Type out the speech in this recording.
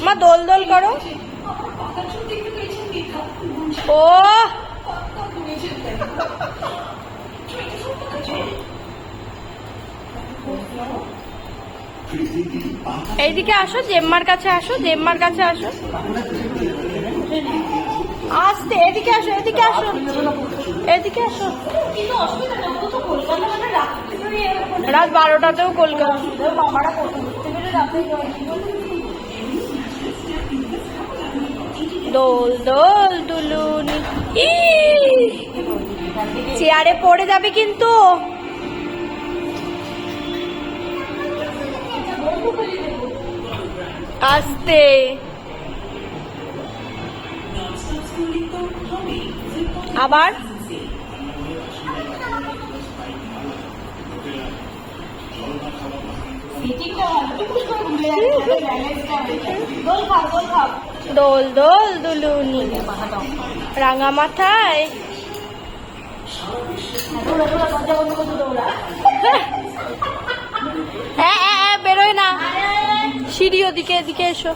মা দোল দোল করো। ও এইদিকে আসো, জেম্মার কাছে আসো, জেম্মার কাছে আসো। আসতে এদিকে আসো, এদিকে আসো, এদিকে আসো। রাত 12টাতেও কলকাতা। দোল দোল দুলুনি। চেয়ারে পড়ে যাবে কিন্তু। আস্তে। আবার দোল দোল দুলুনি রাঙা মাথায়। হ্যাঁ বেরোয় না, সিঁড়ি ওদিকে, এদিকে এসো।